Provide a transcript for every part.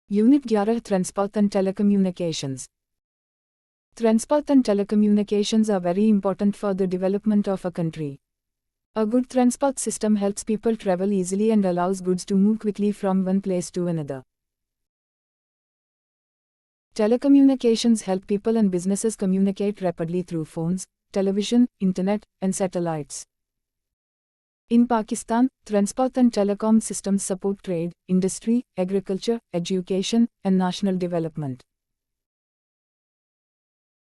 Unit 11 Transport and Telecommunications. Transport and telecommunications are very important for the development of a country. A good transport system helps people travel easily and allows goods to move quickly from one place to another. Telecommunications help people and businesses communicate rapidly through phones, television, internet, and satellites. In Pakistan, transport and telecom systems support trade, industry, agriculture, education, and national development.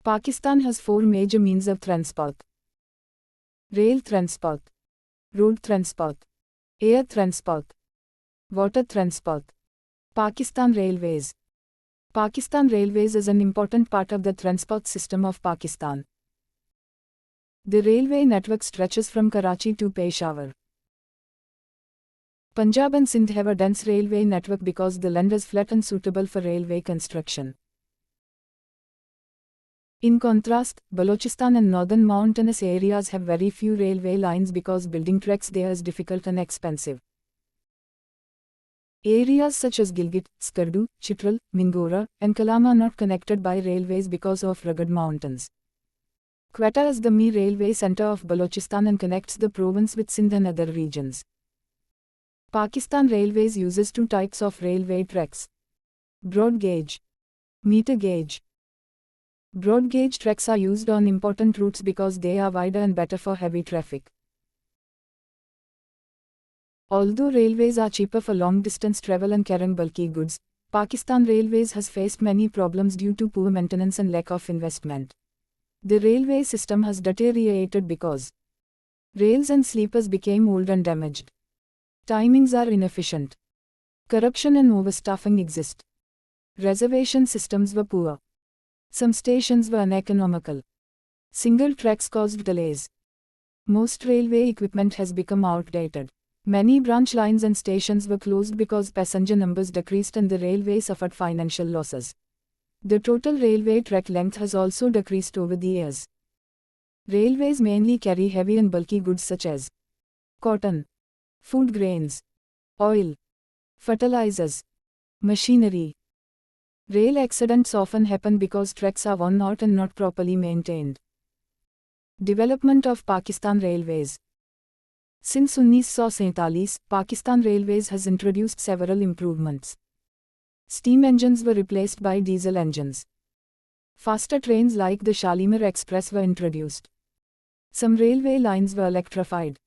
Pakistan has four major means of transport: rail transport, road transport, air transport, water transport. Pakistan Railways. Pakistan Railways is an important part of the transport system of Pakistan. The railway network stretches from Karachi to Peshawar. Punjab and Sindh have a dense railway network because the land is flat and suitable for railway construction. In contrast, Balochistan and northern mountainous areas have very few railway lines because building tracks there is difficult and expensive. Areas such as Gilgit, Skardu, Chitral, Mingora, and Kalam are not connected by railways because of rugged mountains. Quetta is the main railway center of Balochistan and connects the province with Sindh and other regions. Pakistan Railways uses two types of railway tracks: broad gauge, meter gauge. Broad gauge tracks are used on important routes because they are wider and better for heavy traffic. Although railways are cheaper for long distance travel and carrying bulky goods, Pakistan Railways has faced many problems due to poor maintenance and lack of investment. The railway system has deteriorated because rails and sleepers became old and damaged. Timings are inefficient. Corruption and overstaffing exist. Reservation systems were poor. Some stations were uneconomical. Single tracks caused delays. Most railway equipment has become outdated. Many branch lines and stations were closed because passenger numbers decreased and the railway suffered financial losses. The total railway track length has also decreased over the years. Railways mainly carry heavy and bulky goods such as cotton, food grains, oil, fertilizers, machinery. Rail accidents often happen because tracks are worn out and not properly maintained. Development of Pakistan Railways. Since 1947, Pakistan Railways has introduced several improvements. Steam engines were replaced by diesel engines. Faster trains like the Shalimar Express were introduced. Some railway lines were electrified.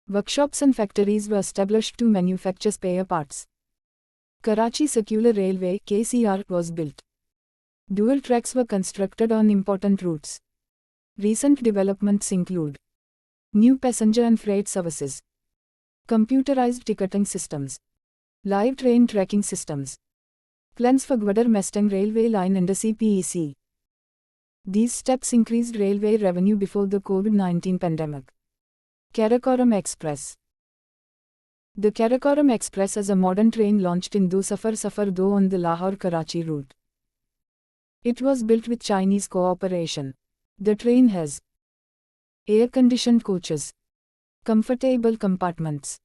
Workshops and factories were established to manufacture spare parts. Karachi Circular Railway (KCR) was built. Dual tracks were constructed on important routes. Recent developments include new passenger and freight services, computerized ticketing systems, live train tracking systems, plans for Gwadar Mustang Railway Line under CPEC. These steps increased railway revenue before the COVID-19 pandemic. Karakoram Express. The Karakoram Express is a modern train launched in Do Safar Safar Do on the Lahore-Karachi route. It was built with Chinese cooperation. The train has air-conditioned coaches, comfortable compartments,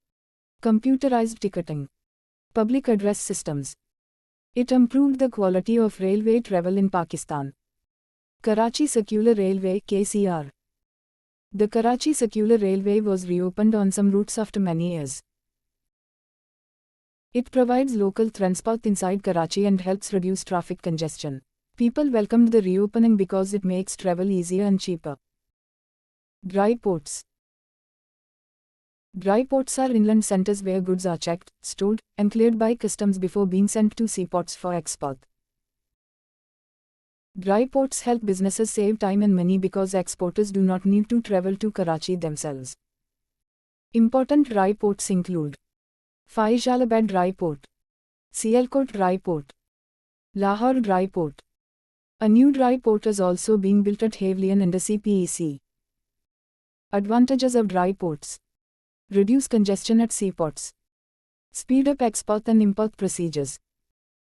computerized ticketing, public address systems. It improved the quality of railway travel in Pakistan. Karachi Circular Railway (KCR). The Karachi Circular Railway was reopened on some routes after many years. It provides local transport inside Karachi and helps reduce traffic congestion. People welcomed the reopening because it makes travel easier and cheaper. Dry ports. Dry ports are inland centers where goods are checked, stored, and cleared by customs before being sent to seaports for export. Dry ports help businesses save time and money because exporters do not need to travel to Karachi themselves. Important dry ports include Faisalabad Dry Port, Sialkot Dry Port, Lahore Dry Port. A new dry port is also being built at Havlian under CPEC. Advantages of dry ports: reduce congestion at seaports, speed up export and import procedures,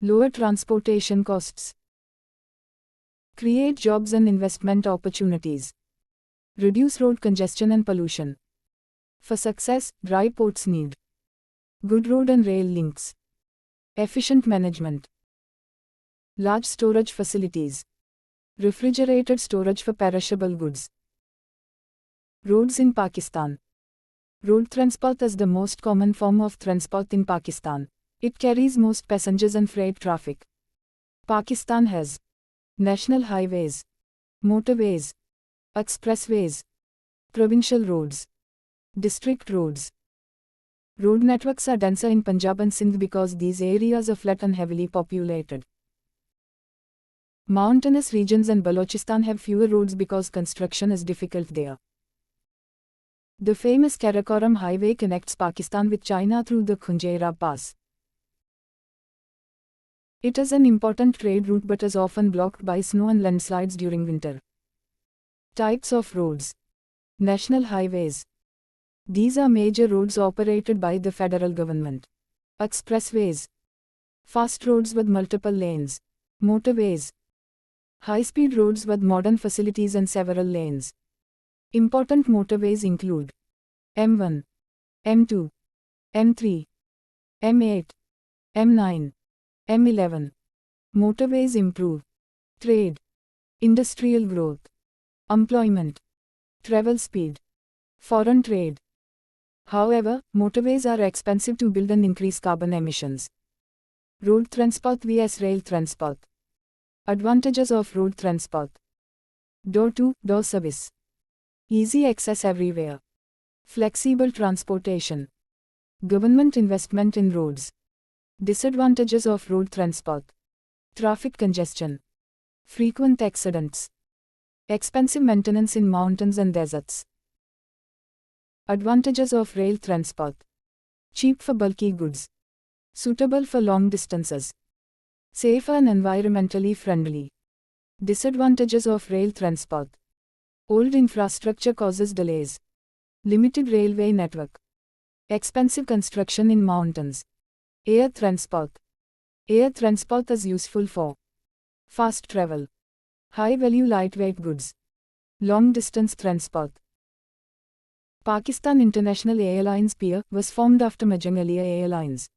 lower transportation costs, create jobs and investment opportunities, reduce road congestion and pollution. For success, dry ports need good road and rail links, Efficient management. Large storage facilities. Refrigerated storage for perishable goods. Roads in Pakistan. Road transport is the most common form of transport in Pakistan. It carries most passengers and freight traffic. Pakistan has national highways, motorways, expressways, provincial roads, district roads. Road networks are denser in Punjab and Sindh because these areas are flat and heavily populated. Mountainous regions and Balochistan have fewer roads because construction is difficult there. The famous Karakoram Highway connects Pakistan with China through the Khunjerab Pass. It is an important trade route but is often blocked by snow and landslides during winter. Types of roads. National highways. These are major roads operated by the federal government. Expressways. Fast roads with multiple lanes. Motorways. High-speed roads with modern facilities and several lanes. Important motorways include M1, M2, M3, M8, M9, M11. Motorways improve trade, industrial growth, employment, travel speed, foreign trade. However, motorways are expensive to build and increase carbon emissions. Road transport vs rail transport. Advantages of road transport. Door-to-door service. Easy access everywhere. Flexible transportation. Government investment in roads. Disadvantages of road transport. Traffic congestion. Frequent accidents. Expensive maintenance in mountains and deserts. Advantages of rail transport. Cheap for bulky goods. Suitable for long distances. Safer and environmentally friendly. Disadvantages of rail transport. Old infrastructure causes delays. Limited railway network. Expensive construction in mountains. Air transport. Air transport is useful for fast travel, high-value lightweight goods, long-distance transport. Pakistan International Airlines (PIA) was formed after merging earlier airlines.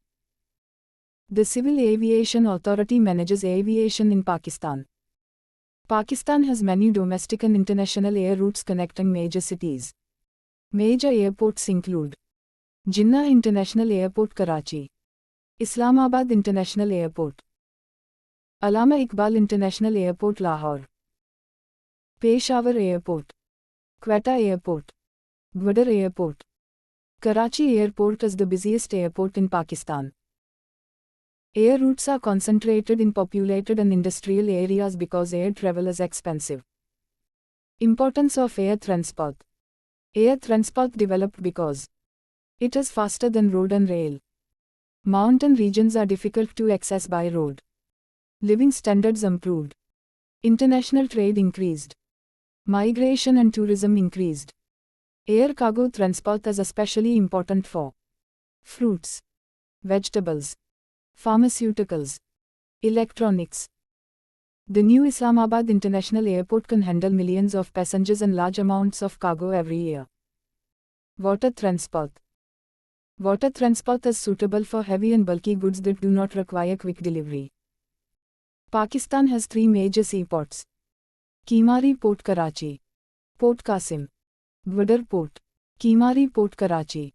The Civil Aviation Authority manages aviation in Pakistan. Pakistan has many domestic and international air routes connecting major cities. Major airports include Jinnah International Airport, Karachi, Islamabad International Airport, Allama Iqbal International Airport, Lahore, Peshawar Airport, Quetta Airport, Gwadar Airport. Karachi Airport is the busiest airport in Pakistan. Air routes are concentrated in populated and industrial areas because air travel is expensive. Importance of air transport. Air transport developed because it is faster than road and rail. Mountain regions are difficult to access by road. Living standards improved. International trade increased. Migration and tourism increased. Air cargo transport is especially important for fruits, vegetables, pharmaceuticals, electronics. The new Islamabad International Airport can handle millions of passengers and large amounts of cargo every year. Water transport. Water transport is suitable for heavy and bulky goods that do not require quick delivery. Pakistan has three major seaports: Kimari Port, Karachi, Port Qasim, Gwadar Port. Kimari Port, Karachi.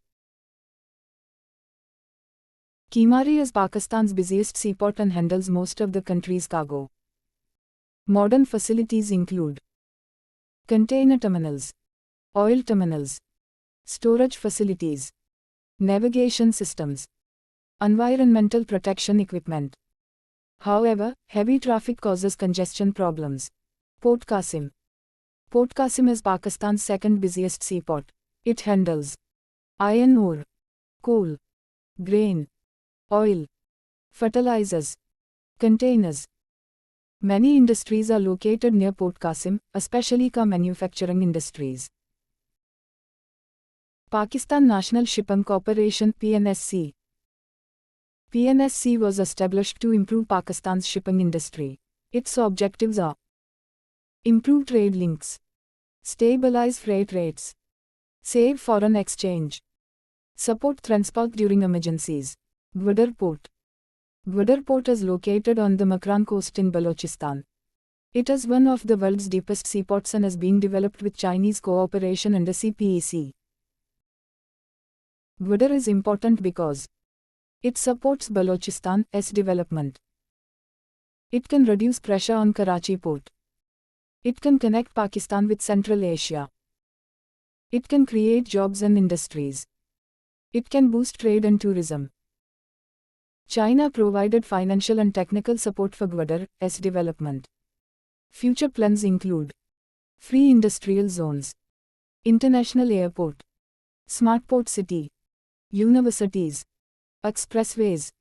Kimari is Pakistan's busiest seaport and handles most of the country's cargo. Modern facilities include container terminals, oil terminals, storage facilities, navigation systems, environmental protection equipment. However, heavy traffic causes congestion problems. Port Qasim. Port Qasim is Pakistan's second busiest seaport. It handles iron ore, coal, grain, oil, fertilizers, containers. Many industries are located near Port Qasim, especially car manufacturing industries. Pakistan National Shipping Corporation (PNSC). PNSC was established to improve Pakistan's shipping industry. Its objectives are improve trade links, stabilize freight rates, save foreign exchange, support transport during emergencies. Gwadar Port. Gwadar Port is located on the Makran coast in Balochistan. It is one of the world's deepest seaports and is being developed with Chinese cooperation under CPEC. Gwadar is important because it supports Balochistan's development. It can reduce pressure on Karachi port. It can connect Pakistan with Central Asia. It can create jobs and industries. It can boost trade and tourism. China provided financial and technical support for Gwadar's development. Future plans include free industrial zones, international airport, smart port city, universities, expressways.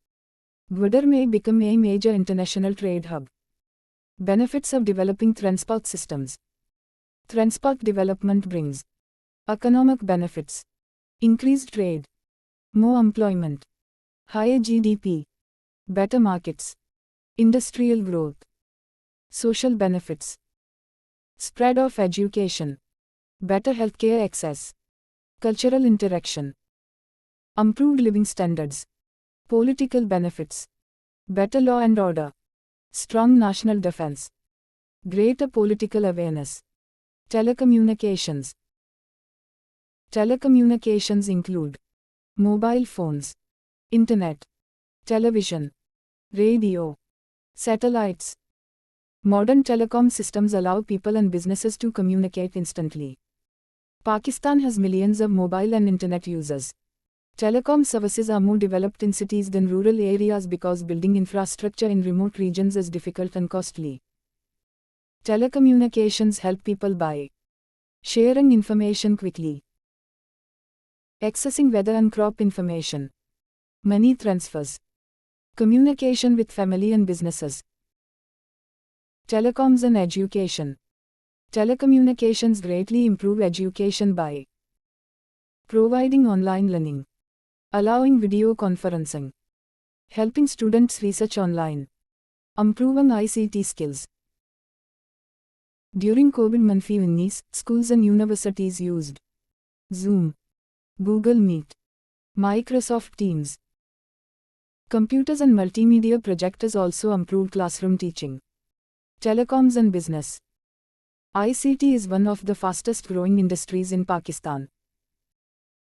Gwadar may become a major international trade hub. Benefits of developing transport systems. Transport development brings economic benefits, increased trade, more employment, higher GDP, better markets, industrial growth, social benefits, spread of education, better healthcare access, cultural interaction, improved living standards, political benefits, better law and order, strong national defense, greater political awareness, telecommunications. Telecommunications include mobile phones, internet, television, radio, satellites. Modern telecom systems allow people and businesses to communicate instantly. Pakistan has millions of mobile and internet users. Telecom services are more developed in cities than rural areas because building infrastructure in remote regions is difficult and costly. Telecommunications help people buy, sharing information quickly, accessing weather and crop information, money transfers, communication with family and businesses. Telecoms and education. Telecommunications greatly improve education by providing online learning, allowing video conferencing, helping students research online, improving ICT skills. During COVID-19, schools and universities used Zoom, Google Meet, Microsoft Teams. Computers and multimedia projectors also improved classroom teaching. Telecoms and business. ICT is one of the fastest growing industries in Pakistan.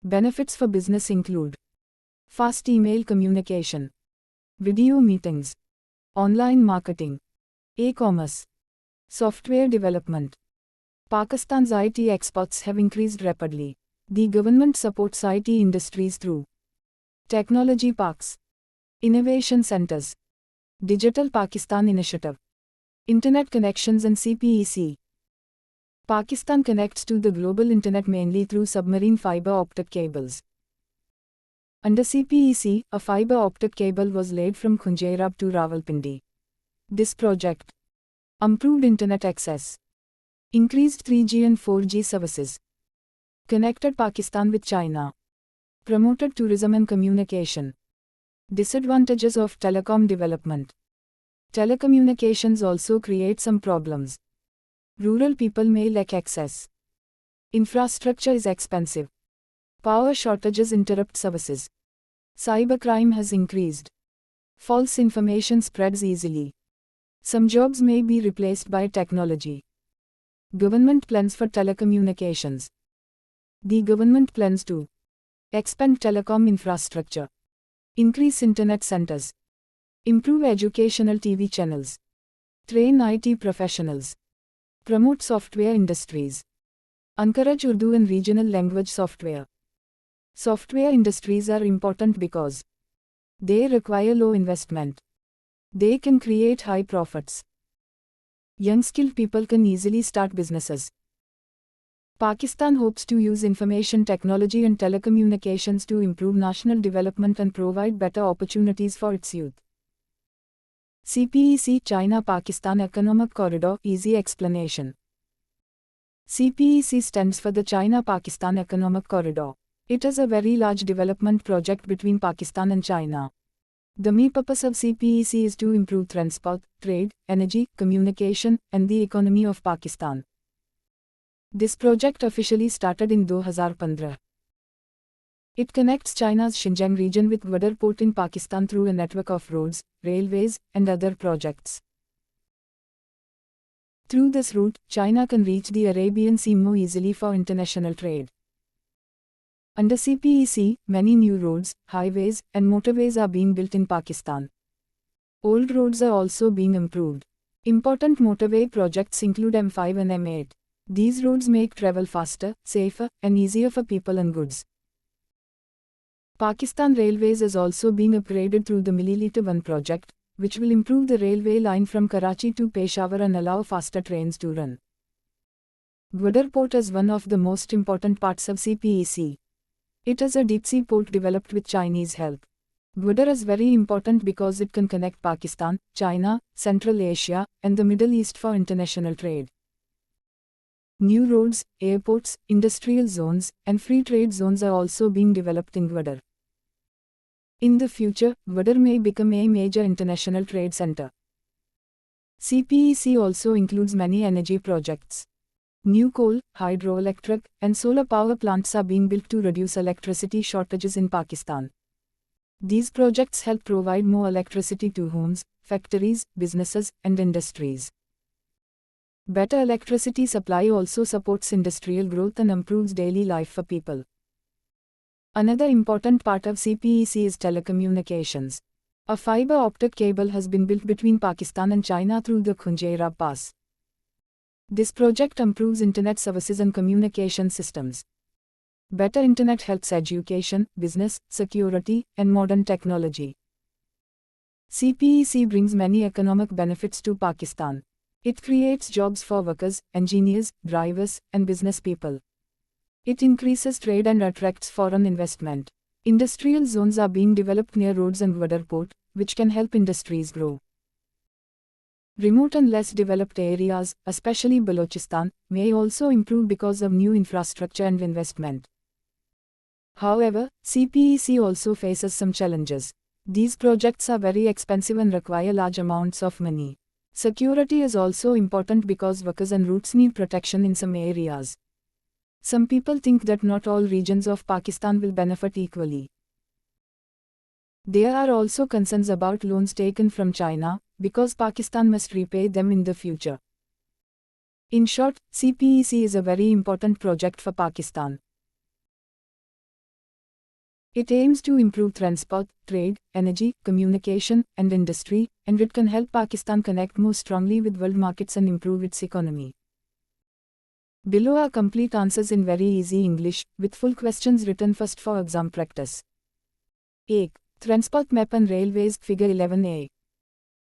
Benefits for business include fast email communication, video meetings, online marketing, e-commerce, software development. Pakistan's IT exports have increased rapidly. The government supports IT industries through technology parks, innovation centers, Digital Pakistan Initiative, internet connections and CPEC. Pakistan connects to the global internet mainly through submarine fiber optic cables. Under CPEC, a fiber optic cable was laid from Khunjerab to Rawalpindi. This project improved internet access, increased 3G and 4G services, connected Pakistan with China, promoted tourism and communication. Disadvantages of telecom development. Telecommunications also create some problems. Rural people may lack access. Infrastructure is expensive. Power shortages interrupt services. Cybercrime has increased. False information spreads easily. Some jobs may be replaced by technology. Government plans for telecommunications. The government plans to expand telecom infrastructure, increase internet centers, improve educational TV channels, train IT professionals, promote software industries, encourage Urdu and regional language software. Software industries are important because they require low investment. They can create high profits. Young skilled people can easily start businesses. Pakistan hopes to use information technology and telecommunications to improve national development and provide better opportunities for its youth. CPEC China-Pakistan Economic Corridor. Easy explanation. CPEC stands for the China-Pakistan Economic Corridor. It is a very large development project between Pakistan and China. The main purpose of CPEC is to improve transport, trade, energy, communication, and the economy of Pakistan. This project officially started in 2015. It connects China's Xinjiang region with Gwadar Port in Pakistan through a network of roads, railways, and other projects. Through this route, China can reach the Arabian Sea more easily for international trade. Under CPEC, many new roads, highways, and motorways are being built in Pakistan. Old roads are also being improved. Important motorway projects include M5 and M8. These roads make travel faster, safer, and easier for people and goods. Pakistan Railways is also being upgraded through the Milliliter 1 project, which will improve the railway line from Karachi to Peshawar and allow faster trains to run. Gwadar Port is one of the most important parts of CPEC. It is a deep-sea port developed with Chinese help. Gwadar is very important because it can connect Pakistan, China, Central Asia, and the Middle East for international trade. New roads, airports, industrial zones, and free trade zones are also being developed in Gwadar. In the future, Gwadar may become a major international trade center. CPEC also includes many energy projects. New coal, hydroelectric, and solar power plants are being built to reduce electricity shortages in Pakistan. These projects help provide more electricity to homes, factories, businesses, and industries. Better electricity supply also supports industrial growth and improves daily life for people. Another important part of CPEC is telecommunications. A fiber optic cable has been built between Pakistan and China through the Khunjera Pass. This project improves internet services and communication systems. Better internet helps education, business, security, and modern technology. CPEC brings many economic benefits to Pakistan. It creates jobs for workers, engineers, drivers, and business people. It increases trade and attracts foreign investment. Industrial zones are being developed near roads and Gwadar Port, which can help industries grow. Remote and less developed areas, especially Balochistan, may also improve because of new infrastructure and investment. However, CPEC also faces some challenges. These projects are very expensive and require large amounts of money. Security is also important because workers and routes need protection in some areas. Some people think that not all regions of Pakistan will benefit equally. There are also concerns about loans taken from China, because Pakistan must repay them in the future. In short, CPEC is a very important project for Pakistan. It aims to improve transport, trade, energy, communication, and industry, and it can help Pakistan connect more strongly with world markets and improve its economy. Below are complete answers in very easy English, with full questions written first for exam practice. 1. Transport map and railways, figure 11a.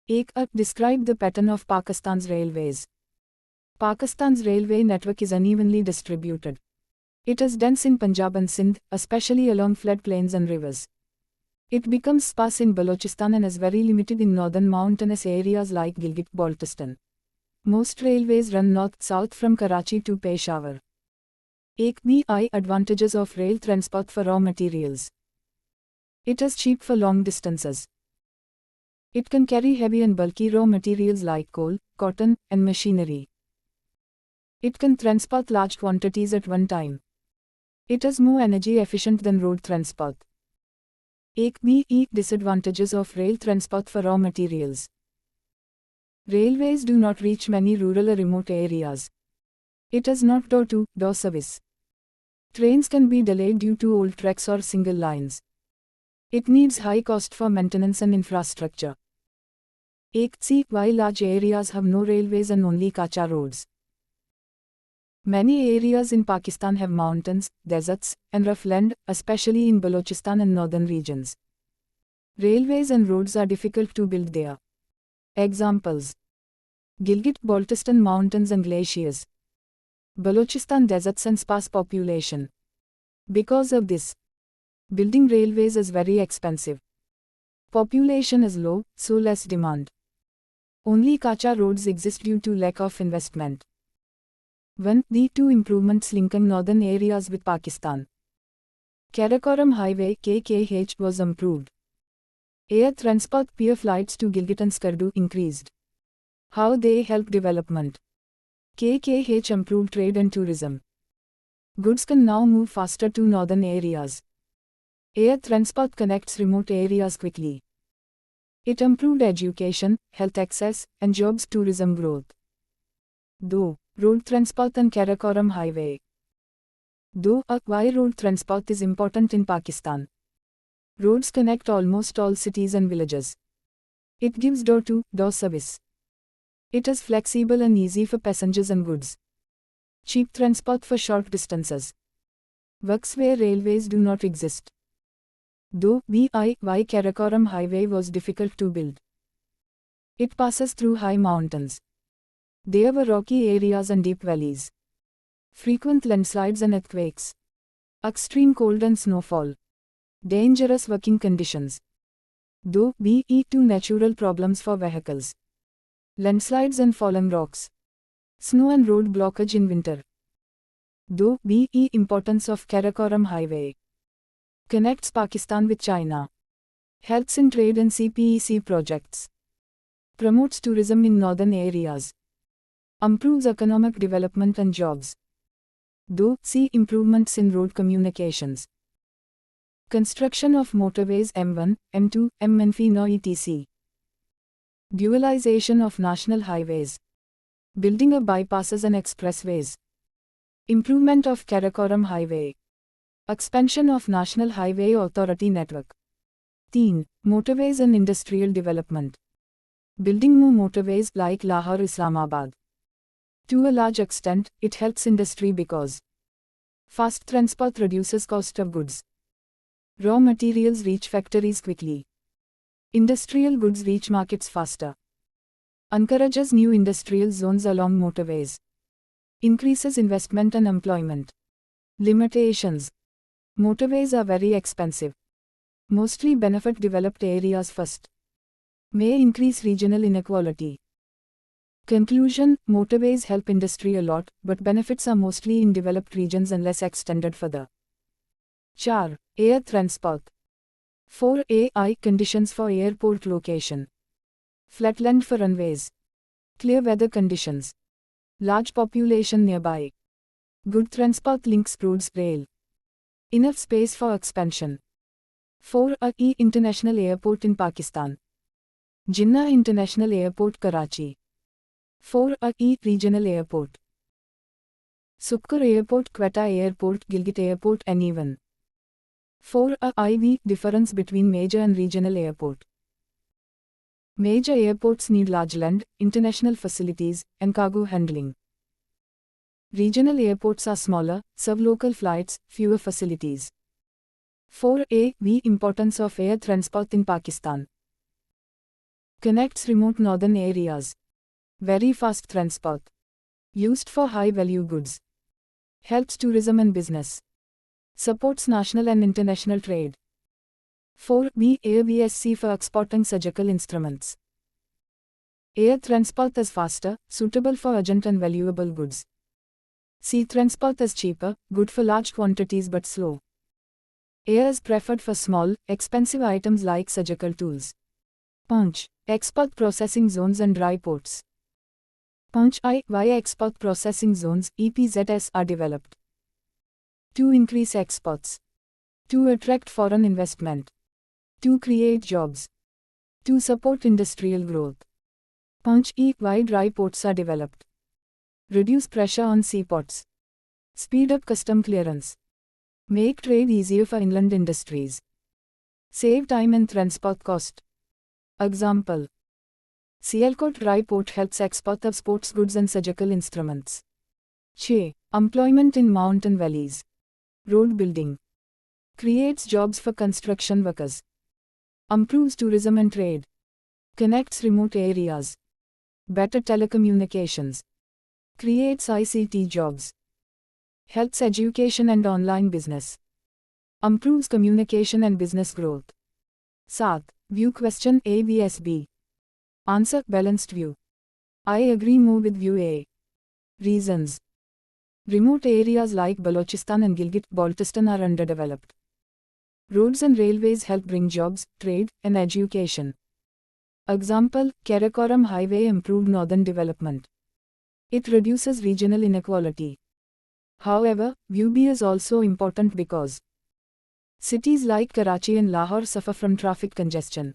1. Describe the pattern of Pakistan's railways. Pakistan's railway network is unevenly distributed. It is dense in Punjab and Sindh, especially along floodplains and rivers. It becomes sparse in Balochistan and is very limited in northern mountainous areas like Gilgit-Baltistan. Most railways run north-south from Karachi to Peshawar. 1. Advantages of rail transport for raw materials. It is cheap for long distances. It can carry heavy and bulky raw materials like coal, cotton, and machinery. It can transport large quantities at one time. It is more energy efficient than road transport. 1. Disadvantages of rail transport for raw materials. Railways do not reach many rural or remote areas. It is not door-to-door service. Trains can be delayed due to old tracks or single lines. It needs high cost for maintenance and infrastructure. 1. Why large areas have no railways and only kacha roads. Many areas in Pakistan have mountains, deserts, and rough land, especially in Balochistan and northern regions. Railways and roads are difficult to build there. Examples: Gilgit-Baltistan mountains and glaciers. Balochistan deserts and sparse population. Because of this, building railways is very expensive. Population is low, so less demand. Only kacha roads exist due to lack of investment. 1. The 2 improvements linking northern areas with Pakistan. Karakoram Highway (KKH) was improved. Air transport peer flights to Gilgit and Skardu increased. How they help development. KKH improved trade and tourism. Goods can now move faster to northern areas. Air transport connects remote areas quickly. It improved education, health access, and jobs tourism growth. Do. Road transport and Karakoram Highway. Why road transport is important in Pakistan. Roads connect almost all cities and villages. It gives door-to-door service. It is flexible and easy for passengers and goods. Cheap transport for short distances. Works where railways do not exist. Why Karakoram Highway was difficult to build. It passes through high mountains. There were rocky areas and deep valleys. Frequent landslides and earthquakes. Extreme cold and snowfall. Dangerous working conditions. Two natural problems for vehicles. Landslides and fallen rocks. Snow and road blockage in winter. Importance of Karakoram Highway. Connects Pakistan with China. Helps in trade and CPEC projects. Promotes tourism in northern areas. Improves economic development and jobs. Improvements in road communications. Construction of motorways M1, M2, M&FI etc. Dualization of national highways. Building of bypasses and expressways. Improvement of Karakoram Highway. Expansion of National Highway Authority network. 3. Motorways and industrial development. Building more motorways like Lahore Islamabad. To a large extent, it helps industry because fast transport reduces cost of goods. Raw materials reach factories quickly. Industrial goods reach markets faster. Encourages new industrial zones along motorways. Increases investment and employment. Limitations. Motorways are very expensive. Mostly benefit developed areas first. May increase regional inequality. Conclusion: motorways help industry a lot, but benefits are mostly in developed regions and less extended further. 4. Air transport. 4. AI conditions for airport location. Flatland for runways. Clear weather conditions. Large population nearby. Good transport links roads, rail. Enough space for expansion. 4. International airport in Pakistan. Jinnah International Airport, Karachi. 4. Regional airport. Sukkur Airport, Quetta Airport, Gilgit Airport, N1. 4. IV difference between major and regional airport. Major airports need large land, international facilities, and cargo handling. Regional airports are smaller, serve local flights, fewer facilities. 4. Importance of air transport in Pakistan. Connects remote northern areas. Very fast transport. Used for high-value goods. Helps tourism and business. Supports national and international trade. 4. Air VSC for exporting surgical instruments. Air transport is faster, suitable for urgent and valuable goods. Sea transport is cheaper, good for large quantities but slow. Air is preferred for small, expensive items like surgical tools. Punch. Export processing zones and dry ports. Punch. Why export processing zones (EPZS) are developed. To increase exports. To attract foreign investment. To create jobs. To support industrial growth. Punch. Why dry ports are developed. Reduce pressure on seaports. Speed up custom clearance. Make trade easier for inland industries. Save time and transport cost. Example. Sialkot Dry Port helps export of sports goods and surgical instruments. 6. Employment in mountain valleys. Road building. Creates jobs for construction workers. Improves tourism and trade. Connects remote areas. Better telecommunications. Creates ICT jobs. Helps education and online business. Improves communication and business growth. 7. View question A vs B. Answer: balanced view. I agree more with view A. Reasons. Remote areas like Balochistan and Gilgit-Baltistan are underdeveloped. Roads and railways help bring jobs, trade, and education. Example: Karakoram Highway improved northern development. It reduces regional inequality. However, view B is also important because Cities like Karachi and Lahore suffer from traffic congestion.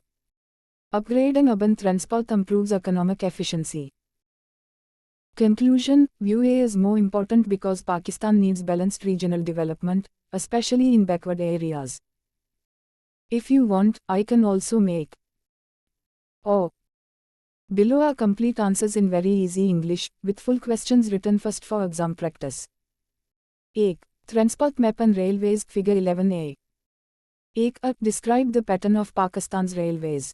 Upgrading urban transport improves economic efficiency. Conclusion: View A is more important because Pakistan needs balanced regional development, especially in backward areas. If you want, I can also make. Oh. Below are complete answers in very easy English, with full questions written first for exam practice. 1. Transport map and railways, figure 11a. 1. Describe the pattern of Pakistan's railways.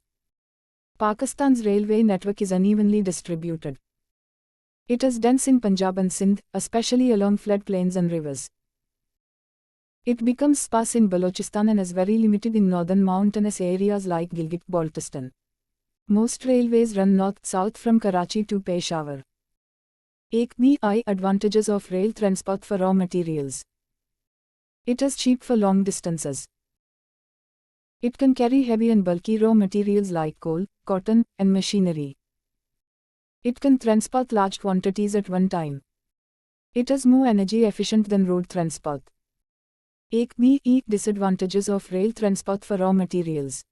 Pakistan's railway network is unevenly distributed. It is dense in Punjab and Sindh, especially along floodplains and rivers. It becomes sparse in Balochistan and is very limited in northern mountainous areas like Gilgit-Baltistan. Most railways run north-south from Karachi to Peshawar. 1. Advantages of rail transport for raw materials. It is cheap for long distances. It can carry heavy and bulky raw materials like coal, cotton, and machinery. It can transport large quantities at one time. It is more energy efficient than road transport. 1. Disadvantages of rail transport for raw materials.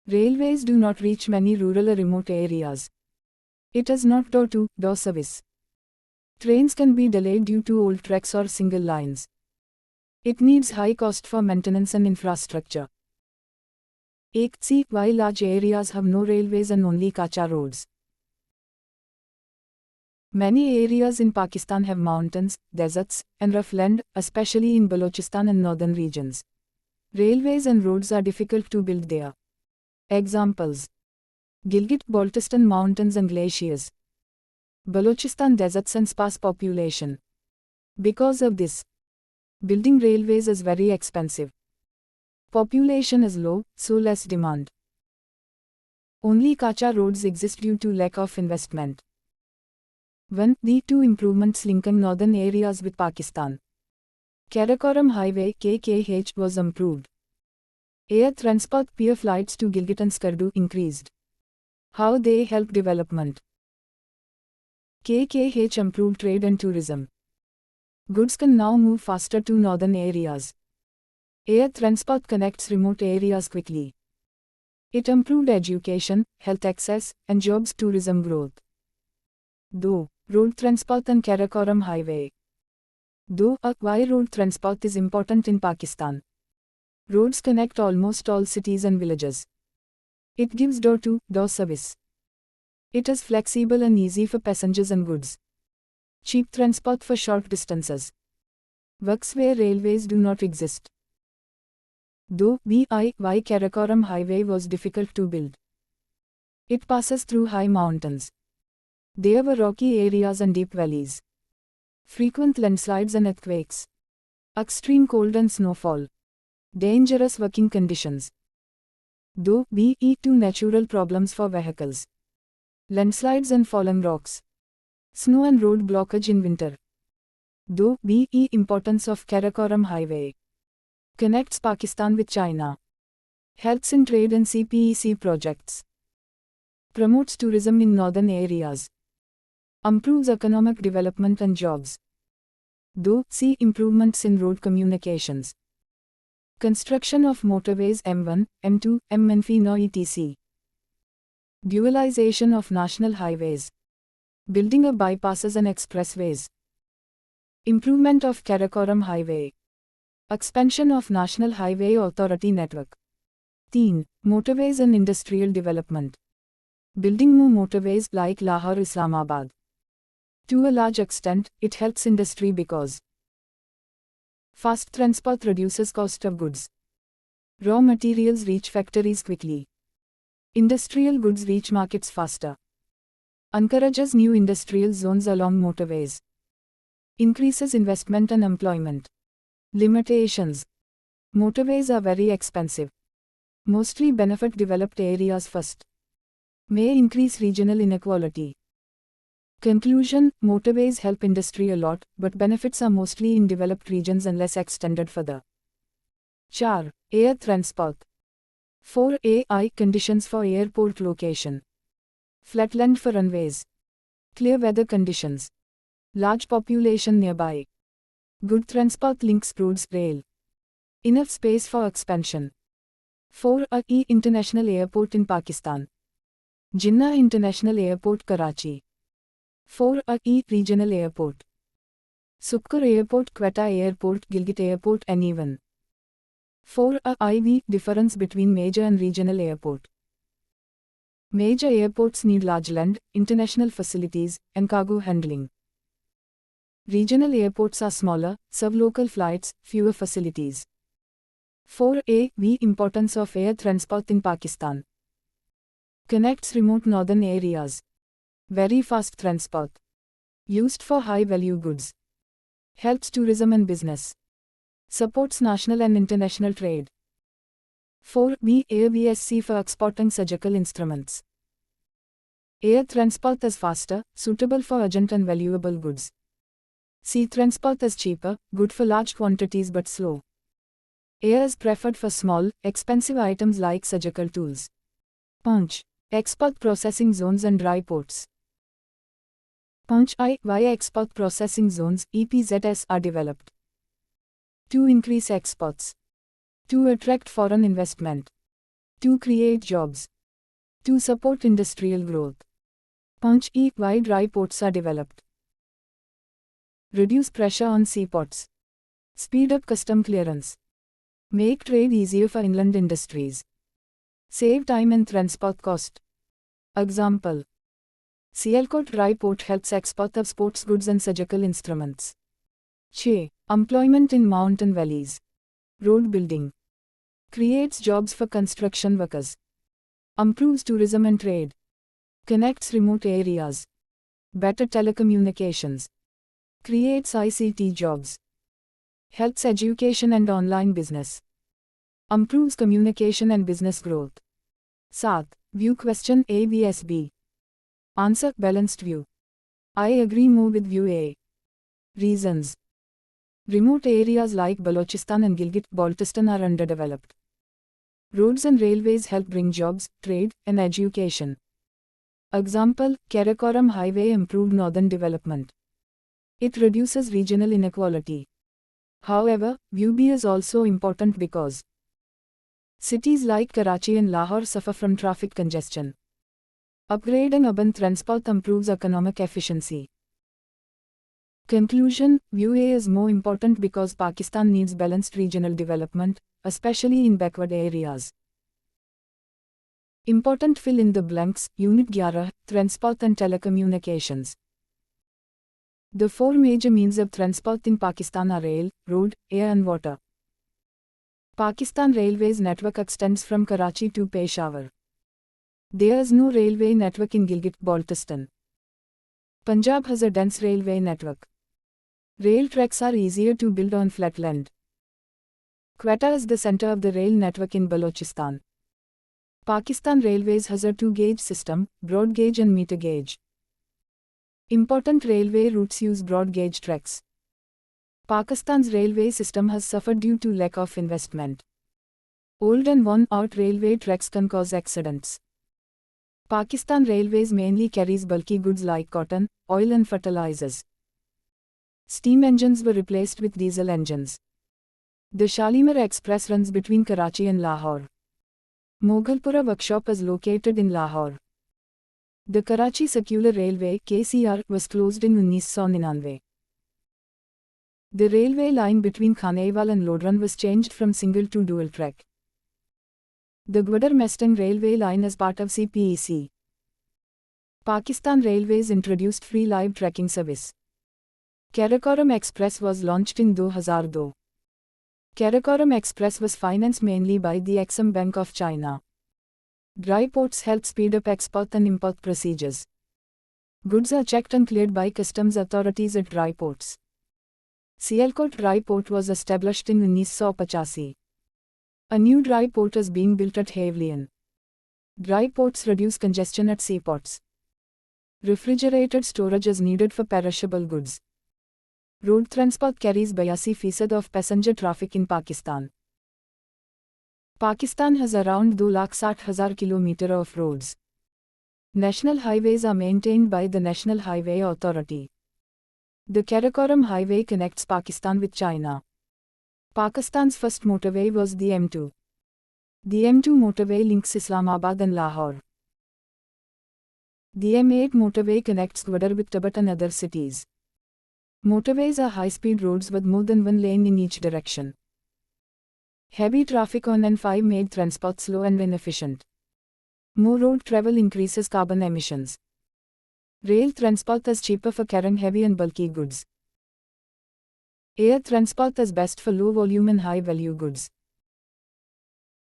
Railways do not reach many rural or remote areas. It is not door-to-door service. Trains can be delayed due to old tracks or single lines. It needs high cost for maintenance and infrastructure. 1. Why large areas have no railways and only kacha roads. Many areas in Pakistan have mountains, deserts, and rough land, especially in Balochistan and northern regions. Railways and roads are difficult to build there. Examples: Gilgit-Baltistan mountains and glaciers. Balochistan deserts and sparse population. Because of this, building railways is very expensive. Population is low, so less demand. Only kacha roads exist due to lack of investment. 1. The 2 improvements linking northern areas with Pakistan. Karakoram Highway (KKH) was improved. Air transport peer flights to Gilgit and Skardu increased. How they help development. KKH improved trade and tourism. Goods can now move faster to northern areas. Air transport connects remote areas quickly. It improved education, health access, and jobs tourism growth. 2. Road transport and Karakoram Highway. 2. Why road transport is important in Pakistan. Roads connect almost all cities and villages. It gives door-to-door service. It is flexible and easy for passengers and goods. Cheap transport for short distances. Works where railways do not exist. 2. Why Karakoram Highway was difficult to build. It passes through high mountains. There were rocky areas and deep valleys. Frequent landslides and earthquakes. Extreme cold and snowfall. Dangerous working conditions. 2. Natural problems for vehicles. Landslides and fallen rocks. Snow and road blockage in winter. 2. Importance of Karakoram Highway. Connects Pakistan with China. Helps in trade and CPEC projects. Promotes tourism in northern areas. Improves economic development and jobs. 2. Improvements in road communications. Construction of motorways M1, M2, M-no etc. Dualization of national highways. Building of bypasses and expressways. Improvement of Karakoram Highway. Expansion of National Highway Authority network. 3. Motorways and industrial development. Building more motorways like Lahore-Islamabad. To a large extent, it helps industry because fast transport reduces cost of goods. Raw materials reach factories quickly. Industrial goods reach markets faster. Encourages new industrial zones along motorways. Increases investment and employment. Limitations. Motorways are very expensive. Mostly benefit developed areas first. May increase regional inequality. Conclusion: motorways help industry a lot, but benefits are mostly in developed regions and less extended further. 4. Air transport. 4. Conditions for airport location. Flatland for runways. Clear weather conditions. Large population nearby. Good transport links roads, rail. Enough space for expansion. 4. A International Airport in Pakistan. Jinnah International Airport, Karachi. 4. A Regional Airport. Sukkur Airport, Quetta Airport, Gilgit Airport, N1. 4. IV Difference between major and regional airport. Major airports need large land, international facilities, and cargo handling. Regional airports are smaller, serve local flights, fewer facilities. 4. Importance of air transport in Pakistan. Connects remote northern areas. Very fast transport. Used for high-value goods. Helps tourism and business. Supports national and international trade. 4. Air VSC for exporting surgical instruments. Air transport is faster, suitable for urgent and valuable goods. Sea transport is cheaper, good for large quantities but slow. Air is preferred for small, expensive items like surgical tools. Punch. Export processing zones and dry ports. Punch via export processing zones (EPZS) are developed. To increase exports. To attract foreign investment. To create jobs. To support industrial growth. Punch why dry ports are developed. Reduce pressure on seaports. Speed up custom clearance. Make trade easier for inland industries. Save time and transport cost. Example. Sialkot Dry Port helps export of sports goods and surgical instruments. 6. Employment in mountain valleys. Road building. Creates jobs for construction workers. Improves tourism and trade. Connects remote areas. Better telecommunications. Creates ICT jobs. Helps education and online business. Improves communication and business growth. 7. View question A vs B. Answer balanced view. I agree more with view A. Reasons. Remote areas like Balochistan and Gilgit-Baltistan are underdeveloped. Roads and railways help bring jobs, trade, and education. Example, Karakoram Highway improved northern development. It reduces regional inequality. However, view B is also important because cities like Karachi and Lahore suffer from traffic congestion. Upgrading urban transport improves economic efficiency. Conclusion, view A is more important because Pakistan needs balanced regional development, especially in backward areas. Important fill in the blanks, Unit 11, Transport and Telecommunications. The 4 major means of transport in Pakistan are rail, road, air and water. Pakistan Railways network extends from Karachi to Peshawar. There is no railway network in Gilgit-Baltistan. Punjab has a dense railway network. Rail tracks are easier to build on flat land. Quetta is the center of the rail network in Balochistan. Pakistan Railways has a 2-gauge system, broad gauge and meter gauge. Important railway routes use broad gauge tracks. Pakistan's railway system has suffered due to lack of investment. Old and worn-out railway tracks can cause accidents. Pakistan Railways mainly carries bulky goods like cotton, oil and fertilizers. Steam engines were replaced with diesel engines. The Shalimar Express runs between Karachi and Lahore. Moghalpura workshop is located in Lahore. The Karachi Circular Railway (KCR) was closed in 1999. The railway line between Khanewal and Lodran was changed from single to dual track. The Gwadar-Mestang railway line is part of CPEC. Pakistan Railways introduced free live tracking service. Karakoram Express was launched in 2002. Karakoram Express was financed mainly by the Exim Bank of China. Dry ports help speed up export and import procedures. Goods are checked and cleared by customs authorities at dry ports. Sialkot Dry Port was established in 1985. A new dry port is being built at Havlian. Dry ports reduce congestion at seaports. Refrigerated storage is needed for perishable goods. Road transport carries 82% of passenger traffic in Pakistan. Pakistan has around 2,60,000 km of roads. National highways are maintained by the National Highway Authority. The Karakoram Highway connects Pakistan with China. Pakistan's first motorway was the M2. The M2 motorway links Islamabad and Lahore. The M8 motorway connects Gwadar with Tabat and other cities. Motorways are high-speed roads with more than one lane in each direction. Heavy traffic on N5 made transport slow and inefficient. More road travel increases carbon emissions. Rail transport is cheaper for carrying heavy and bulky goods. Air transport is best for low volume and high value goods.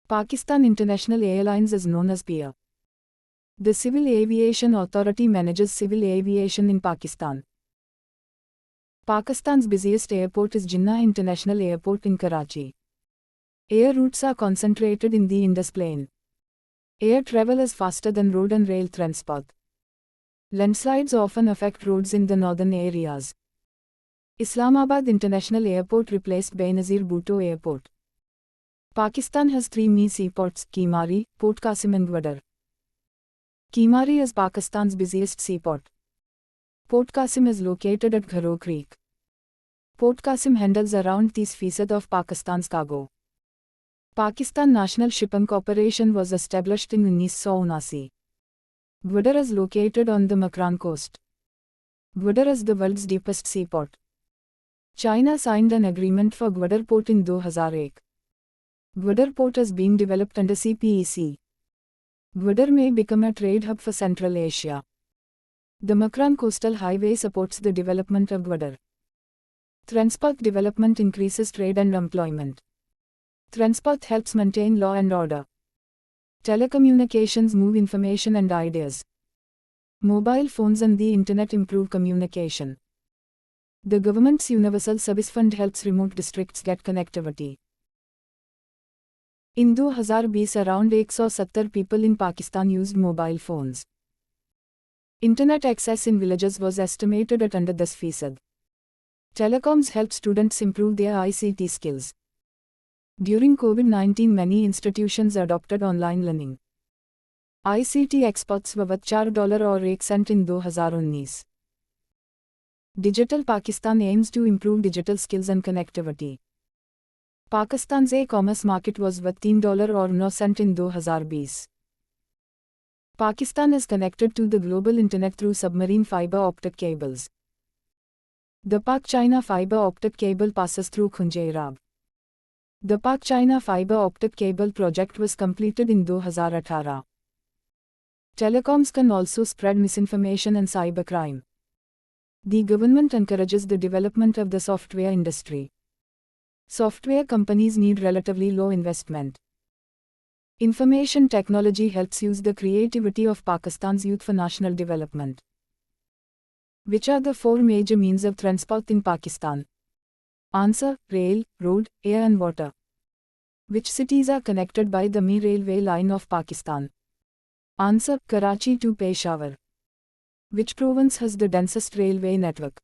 Pakistan International Airlines is known as PIA. The Civil Aviation Authority manages civil aviation in Pakistan. Pakistan's busiest airport is Jinnah International Airport in Karachi. Air routes are concentrated in the Indus Plain. Air travel is faster than road and rail transport. Landslides often affect roads in the northern areas. Islamabad International Airport replaced Benazir Bhutto Airport. Pakistan has 3 mini seaports, Kimari, Port Qasim and Gwadar. Kimari is Pakistan's busiest seaport. Port Qasim is located at Gharo Creek. Port Qasim handles around 30% of Pakistan's cargo. Pakistan National Shipping Corporation was established in 1979. Gwadar is located on the Makran coast. Gwadar is the world's deepest seaport. China signed an agreement for Gwadar Port in 2001. Gwadar Port is being developed under CPEC. Gwadar may become a trade hub for Central Asia. The Makran Coastal Highway supports the development of Gwadar. Transport development increases trade and employment. Transport helps maintain law and order. Telecommunications move information and ideas. Mobile phones and the internet improve communication. The government's Universal Service Fund helps remote districts get connectivity. In 2020 around 170 people in Pakistan used mobile phones. Internet access in villages was estimated at under 10%. Telecoms help students improve their ICT skills. During COVID-19 many institutions adopted online learning. ICT exports were worth $4 or 1 cent in 2019. Digital Pakistan aims to improve digital skills and connectivity. Pakistan's e-commerce market was worth $3 or 9 cent in 2020. Pakistan is connected to the global internet through submarine fiber optic cables. The Pak-China fiber optic cable passes through Khunjerab. The Pak-China fiber optic cable project was completed in 2018. Telecoms can also spread misinformation and cybercrime. The government encourages the development of the software industry. Software companies need relatively low investment. Information technology helps use the creativity of Pakistan's youth for national development. Which are the 4 major means of transport in Pakistan? Answer: rail, road, air and water. Which cities are connected by the Mi railway line of Pakistan? Answer: Karachi to Peshawar. Which province has the densest railway network?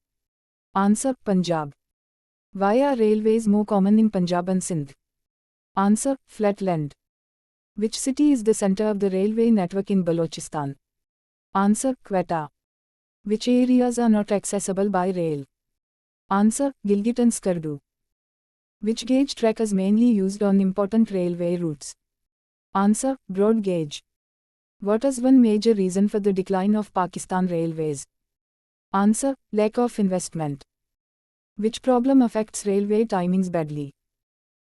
Answer: Punjab. Why are railways more common in Punjab and Sindh? Answer: flatland. Which city is the center of the railway network in Balochistan? Answer: Quetta. Which areas are not accessible by rail? Answer: Gilgit and Skardu. Which gauge track is mainly used on important railway routes? Answer: broad gauge. What is one major reason for the decline of Pakistan Railways? Answer: lack of investment. Which problem affects railway timings badly?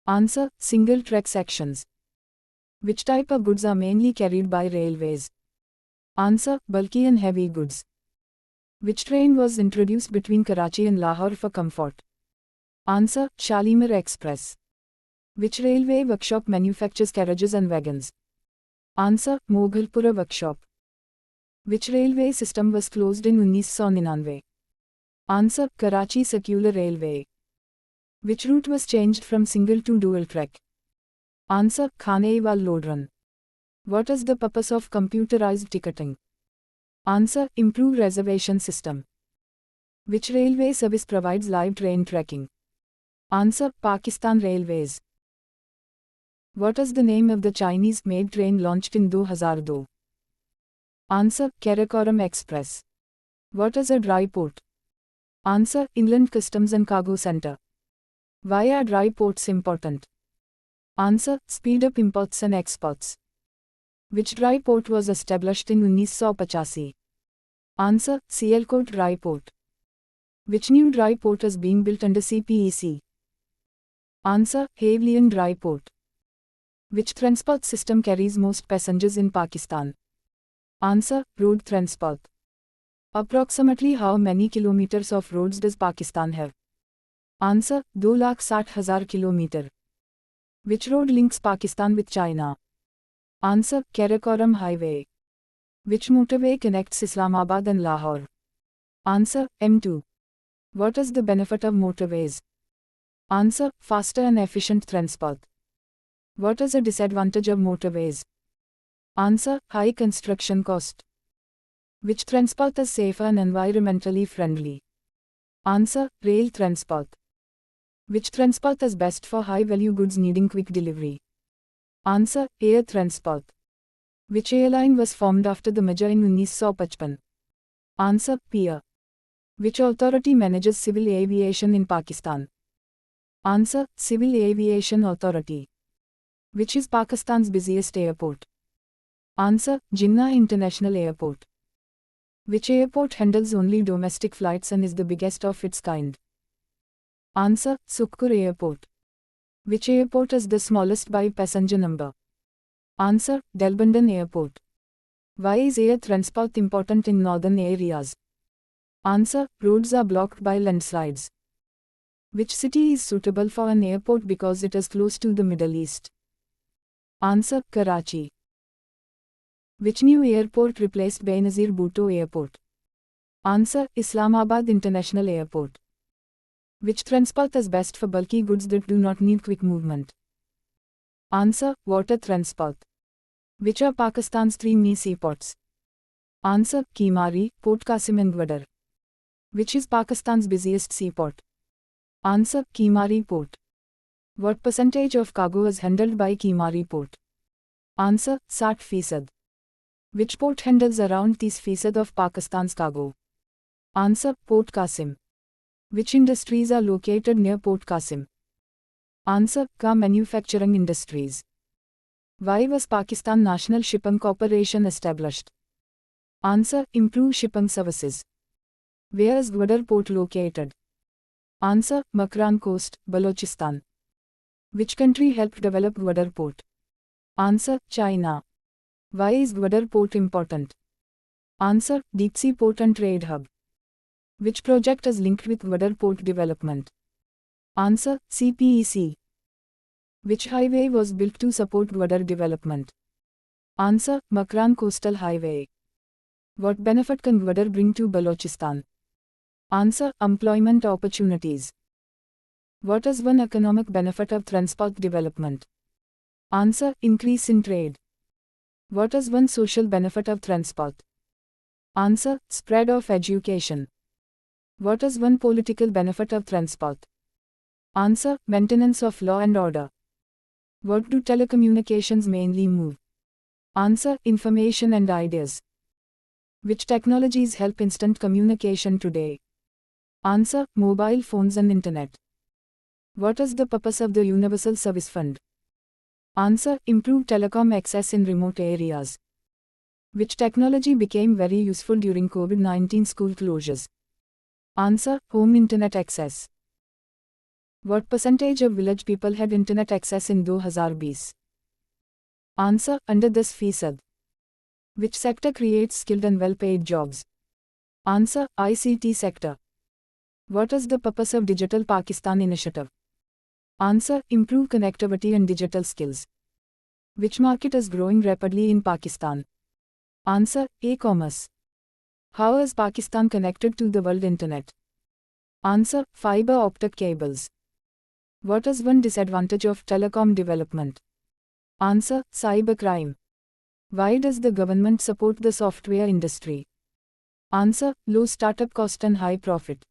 Answer: single track sections. Which type of goods are mainly carried by railways? Answer: bulky and heavy goods. Which train was introduced between Karachi and Lahore for comfort? Answer: Shalimar Express. Which railway workshop manufactures carriages and wagons? Answer: Moghalpura Workshop. Which railway system was closed in 1999? Answer: Karachi Circular Railway. Which route was changed from single to dual track? Answer: Khanewal Lodran. What is the purpose of computerized ticketing? Answer: improve reservation system. Which railway service provides live train tracking? Answer: Pakistan Railways. What is the name of the Chinese-made train launched in 2002? Answer: Karakoram Express. What is a dry port? Answer: Inland Customs and Cargo Center. Why are dry ports important? Answer: speed up imports and exports. Which dry port was established in 1985? Answer: Sialkot Dry Port. Which new dry port is being built under CPEC? Answer: Havlian Dry Port. Which transport system carries most passengers in Pakistan? Answer: road transport. Approximately how many kilometers of roads does Pakistan have? Answer: 2,60,000 kilometers. Which road links Pakistan with China? Answer: Karakoram Highway. Which motorway connects Islamabad and Lahore? Answer: M2. What is the benefit of motorways? Answer: faster and efficient transport. What is a disadvantage of motorways? Answer: high construction cost. Which transport is safer and environmentally friendly? Answer: rail transport. Which transport is best for high-value goods needing quick delivery? Answer: air transport. Which airline was formed after the merger in 1955? Answer: Pier. Which authority manages civil aviation in Pakistan? Answer: Civil Aviation Authority. Which is Pakistan's busiest airport? Answer: Jinnah International Airport. Which airport handles only domestic flights and is the biggest of its kind? Answer: Sukkur Airport. Which airport is the smallest by passenger number? Answer: Delbandhan Airport. Why is air transport important in northern areas? Answer: roads are blocked by landslides. Which city is suitable for an airport because it is close to the Middle East? Answer: Karachi. Which new airport replaced Benazir Bhutto Airport? Answer: Islamabad International Airport. Which transport is best for bulky goods that do not need quick movement? Answer: water transport. Which are Pakistan's 3 main seaports? Answer: Kimari, Port Qasim and Gwadar. Which is Pakistan's busiest seaport? Answer: Kimari Port. What percentage of cargo is handled by Kimari Port? Answer: 60%. Which port handles around 30% of Pakistan's cargo? Answer: Port Qasim. Which industries are located near Port Qasim? Answer: car manufacturing industries. Why was Pakistan National Shipping Corporation established? Answer: improve shipping services. Where is Gwadar Port located? Answer: Makran Coast, Balochistan. Which country helped develop Gwadar Port? Answer: China. Why is Gwadar Port important? Answer: deep sea port and trade hub. Which project is linked with Gwadar Port development? Answer: CPEC. Which highway was built to support Gwadar development? Answer: Makran Coastal Highway. What benefit can Gwadar bring to Balochistan? Answer: employment opportunities. What is one economic benefit of transport development? Answer: increase in trade. What is one social benefit of transport? Answer: spread of education. What is one political benefit of transport? Answer: maintenance of law and order. What do telecommunications mainly move? Answer: information and ideas. Which technologies help instant communication today? Answer: mobile phones and internet. What is the purpose of the Universal Service Fund? Answer: improve telecom access in remote areas. Which technology became very useful during COVID-19 school closures? Answer: home internet access. What percentage of village people had internet access in 2020? Answer: under 10%. Which sector creates skilled and well-paid jobs? Answer: ICT sector. What is the purpose of Digital Pakistan initiative? Answer: improve connectivity and digital skills. Which market is growing rapidly in Pakistan? Answer: e-commerce. How is Pakistan connected to the world internet? Answer: fiber optic cables. What is one disadvantage of telecom development? Answer: cybercrime. Why does the government support the software industry? Answer: low startup cost and high profit.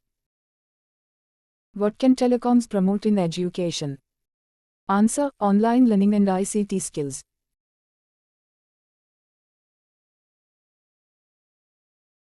What can telecoms promote in education? Answer: online learning and ICT skills.